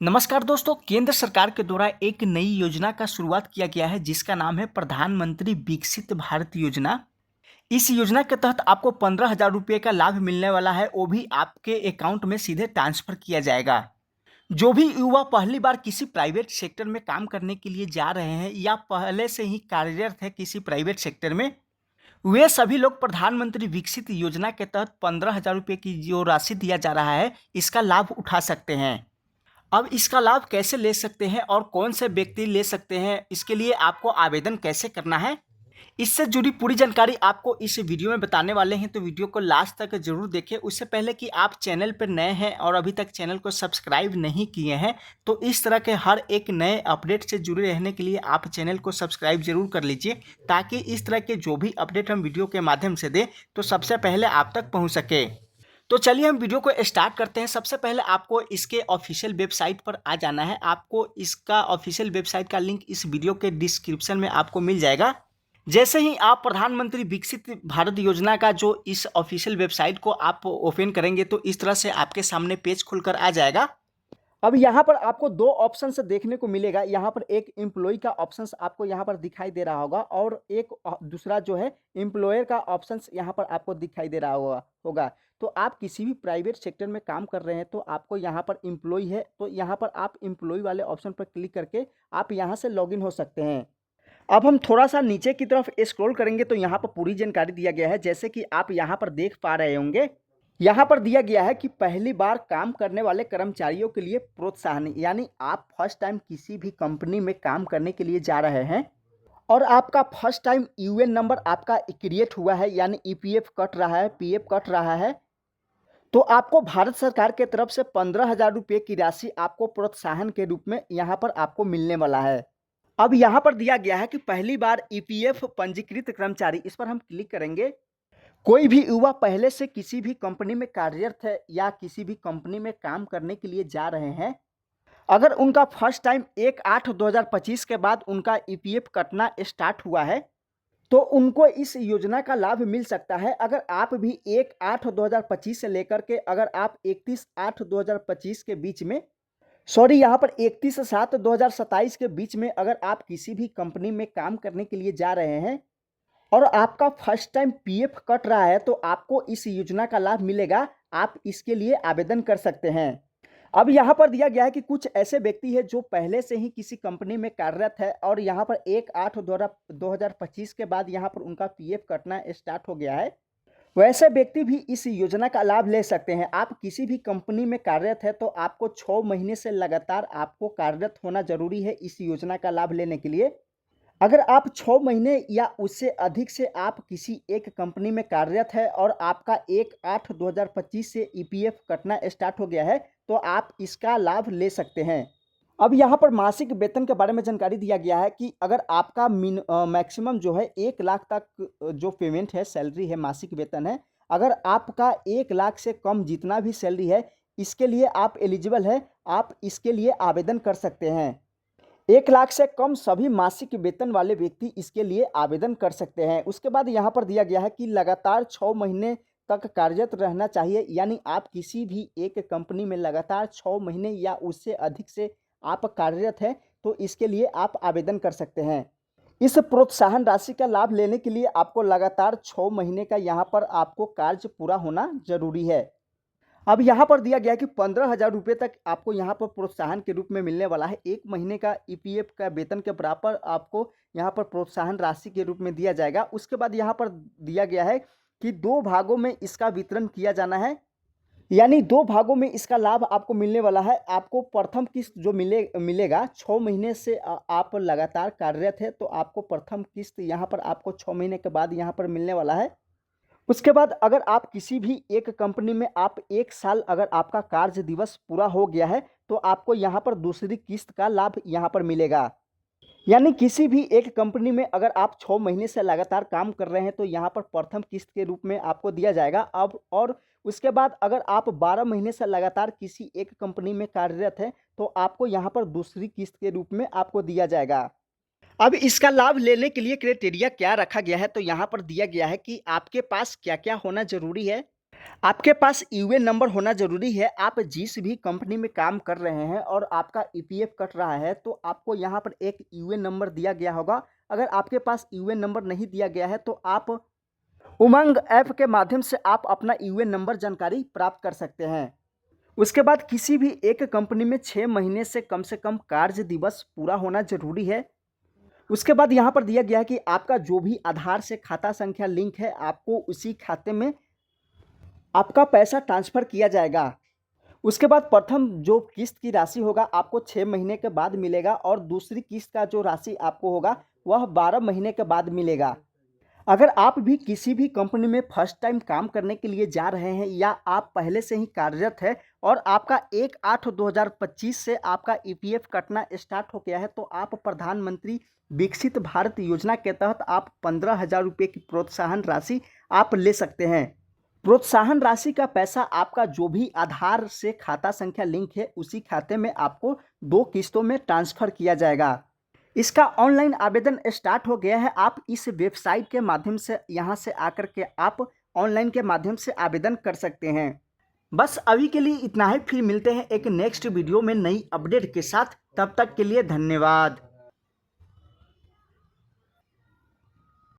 नमस्कार दोस्तों, केंद्र सरकार के द्वारा एक नई योजना का शुरुआत किया गया है जिसका नाम है प्रधानमंत्री विकसित भारत योजना। इस योजना के तहत आपको 15,000 रुपये का लाभ मिलने वाला है, वो भी आपके अकाउंट में सीधे ट्रांसफर किया जाएगा। जो भी युवा पहली बार किसी प्राइवेट सेक्टर में काम करने के लिए जा रहे हैं या पहले से ही कार्यरत है किसी प्राइवेट सेक्टर में, वे सभी लोग प्रधानमंत्री विकसित योजना के तहत 15,000 रुपये की जो राशि दिया जा रहा है, इसका लाभ उठा सकते हैं। अब इसका लाभ कैसे ले सकते हैं और कौन से व्यक्ति ले सकते हैं, इसके लिए आपको आवेदन कैसे करना है, इससे जुड़ी पूरी जानकारी आपको इस वीडियो में बताने वाले हैं। तो वीडियो को लास्ट तक जरूर देखें। उससे पहले कि आप चैनल पर नए हैं और अभी तक चैनल को सब्सक्राइब नहीं किए हैं, तो इस तरह के हर एक नए अपडेट से जुड़े रहने के लिए आप चैनल को सब्सक्राइब जरूर कर लीजिए, ताकि इस तरह के जो भी अपडेट हम वीडियो के माध्यम से दें तो सबसे पहले आप तक पहुँच सके। तो चलिए हम वीडियो को स्टार्ट करते हैं। सबसे पहले आपको इसके ऑफिशियल वेबसाइट पर आ जाना है। आपको इसका ऑफिशियल वेबसाइट का लिंक इस वीडियो के डिस्क्रिप्शन में आपको मिल जाएगा। जैसे ही आप प्रधानमंत्री विकसित भारत योजना का जो इस ऑफिशियल वेबसाइट को आप ओपन करेंगे तो इस तरह से आपके सामने पेज खुलकर आ जाएगा। अब यहाँ पर आपको दो ऑप्शन देखने को मिलेगा। यहाँ पर एक एम्प्लॉय का ऑप्शन आपको यहाँ पर दिखाई दे रहा होगा और एक दूसरा जो है एम्प्लॉयर का ऑप्शन यहाँ पर आपको दिखाई दे रहा होगा। तो आप किसी भी प्राइवेट सेक्टर में काम कर रहे हैं तो आपको यहाँ पर एम्प्लॉय है, तो यहाँ पर आप एम्प्लॉय वाले ऑप्शन पर क्लिक करके आप यहाँ से लॉगिन हो सकते हैं। अब हम थोड़ा सा नीचे की तरफ स्क्रॉल करेंगे तो यहाँ पर पूरी जानकारी दिया गया है। जैसे कि आप यहाँ पर देख पा रहे होंगे, यहाँ पर दिया गया है कि पहली बार काम करने वाले कर्मचारियों के लिए प्रोत्साहन, यानी आप फर्स्ट टाइम किसी भी कंपनी में काम करने के लिए जा रहे हैं और आपका फर्स्ट टाइम यूएन नंबर आपका क्रिएट हुआ है, यानी ईपीएफ कट रहा है, पीएफ कट रहा है, तो आपको भारत सरकार के तरफ से 15,000 रुपये की राशि आपको प्रोत्साहन के रूप में यहाँ पर आपको मिलने वाला है। अब यहाँ पर दिया गया है कि पहली बार ईपीएफ पंजीकृत कर्मचारी, इस पर हम क्लिक करेंगे। कोई भी युवा पहले से किसी भी कंपनी में कार्यरत है या किसी भी कंपनी में काम करने के लिए जा रहे हैं, अगर उनका फर्स्ट टाइम 1/8/2025 के बाद उनका ईपीएफ कटना स्टार्ट हुआ है तो उनको इस योजना का लाभ मिल सकता है। अगर आप भी 1/8/2025 से लेकर के अगर आप 31/8/2025 के बीच में, सॉरी यहाँ पर 31/7/2027 के बीच में अगर आप किसी भी कंपनी में काम करने के लिए जा रहे हैं और आपका फर्स्ट टाइम पीएफ कट रहा है तो आपको इस योजना का लाभ मिलेगा। आप इसके लिए आवेदन कर सकते हैं। अब यहाँ पर दिया गया है कि कुछ ऐसे व्यक्ति हैं जो पहले से ही किसी कंपनी में कार्यरत है और यहाँ पर 1/8/2025 के बाद यहाँ पर उनका पीएफ कटना स्टार्ट हो गया है, वैसे व्यक्ति भी इस योजना का लाभ ले सकते हैं। आप किसी भी कंपनी में कार्यरत है तो आपको 6 महीने से लगातार आपको कार्यरत होना जरूरी है इस योजना का लाभ लेने के लिए। अगर आप 6 महीने या उससे अधिक से आप किसी एक कंपनी में कार्यरत है और आपका 1/8/2025 से ईपीएफ कटना स्टार्ट हो गया है तो आप इसका लाभ ले सकते हैं। अब यहाँ पर मासिक वेतन के बारे में जानकारी दिया गया है कि अगर आपका मैक्सिमम जो है 1 लाख तक जो पेमेंट है, सैलरी है, मासिक वेतन है, अगर आपका 1 लाख से कम जितना भी सैलरी है, इसके लिए आप एलिजिबल है, आप इसके लिए आवेदन कर सकते हैं। 1 लाख से कम सभी मासिक वेतन वाले व्यक्ति इसके लिए आवेदन कर सकते हैं। उसके बाद यहाँ पर दिया गया है कि लगातार 6 महीने तक कार्यरत रहना चाहिए, यानी आप किसी भी एक कंपनी में लगातार 6 महीने या उससे अधिक से आप कार्यरत हैं तो इसके लिए आप आवेदन कर सकते हैं। इस प्रोत्साहन राशि का लाभ लेने के लिए आपको लगातार 6 महीने का यहाँ पर आपको कार्य पूरा होना जरूरी है। अब यहाँ पर दिया गया है कि 15,000 रुपये तक आपको यहाँ पर प्रोत्साहन के रूप में मिलने वाला है। 1 महीने का ईपीएफ का वेतन के बराबर आपको यहाँ पर प्रोत्साहन राशि के रूप में दिया जाएगा। उसके बाद यहाँ पर दिया गया है कि 2 भागों में इसका वितरण किया जाना है, यानी 2 भागों में इसका लाभ आपको मिलने वाला है। आपको प्रथम किस्त जो मिलेगा 6 महीने से आप लगातार कार्यरत है तो आपको प्रथम किस्त यहाँ पर आपको 6 महीने के बाद यहाँ पर मिलने वाला है। उसके बाद अगर आप किसी भी एक कंपनी में आप 1 साल अगर आपका कार्य दिवस पूरा हो गया है तो आपको यहाँ पर दूसरी किस्त का लाभ यहाँ पर मिलेगा। यानी किसी भी एक कंपनी में अगर आप 6 महीने से लगातार काम कर रहे हैं तो यहाँ पर प्रथम किस्त के रूप में आपको दिया जाएगा। अब और उसके बाद अगर आप 12 महीने से लगातार किसी एक कंपनी में कार्यरत हैं तो आपको यहाँ पर दूसरी किस्त के रूप में आपको दिया जाएगा। अब इसका लाभ लेने के लिए क्राइटेरिया क्या रखा गया है तो यहाँ पर दिया गया है कि आपके पास क्या क्या होना जरूरी है। आपके पास यूएन नंबर होना ज़रूरी है। आप जिस भी कंपनी में काम कर रहे हैं और आपका ईपीएफ कट रहा है तो आपको यहाँ पर एक यूएन नंबर दिया गया होगा। अगर आपके पास यूएन नंबर नहीं दिया गया है तो आप उमंग ऐप के माध्यम से आप अपना यूएन नंबर जानकारी प्राप्त कर सकते हैं। उसके बाद किसी भी एक कंपनी में 6 महीने से कम कार्य दिवस पूरा होना ज़रूरी है। उसके बाद यहाँ पर दिया गया है कि आपका जो भी आधार से खाता संख्या लिंक है, आपको उसी खाते में आपका पैसा ट्रांसफ़र किया जाएगा। उसके बाद प्रथम जो किस्त की राशि होगा आपको 6 महीने के बाद मिलेगा और दूसरी किस्त का जो राशि आपको होगा वह 12 महीने के बाद मिलेगा। अगर आप भी किसी भी कंपनी में फर्स्ट टाइम काम करने के लिए जा रहे हैं या आप पहले से ही कार्यरत है और आपका 1/8/2025 से आपका ईपीएफ कटना स्टार्ट हो गया है तो आप प्रधानमंत्री विकसित भारत योजना के तहत आप 15,000 रुपये की प्रोत्साहन राशि आप ले सकते हैं। प्रोत्साहन राशि का पैसा आपका जो भी आधार से खाता संख्या लिंक है उसी खाते में आपको 2 किस्तों में ट्रांसफ़र किया जाएगा। इसका ऑनलाइन आवेदन स्टार्ट हो गया है। आप इस वेबसाइट के माध्यम से यहाँ से आकर के आप ऑनलाइन के माध्यम से आवेदन कर सकते हैं। बस अभी के लिए इतना ही, फिर मिलते हैं एक नेक्स्ट वीडियो में नई अपडेट के साथ। तब तक के लिए धन्यवाद।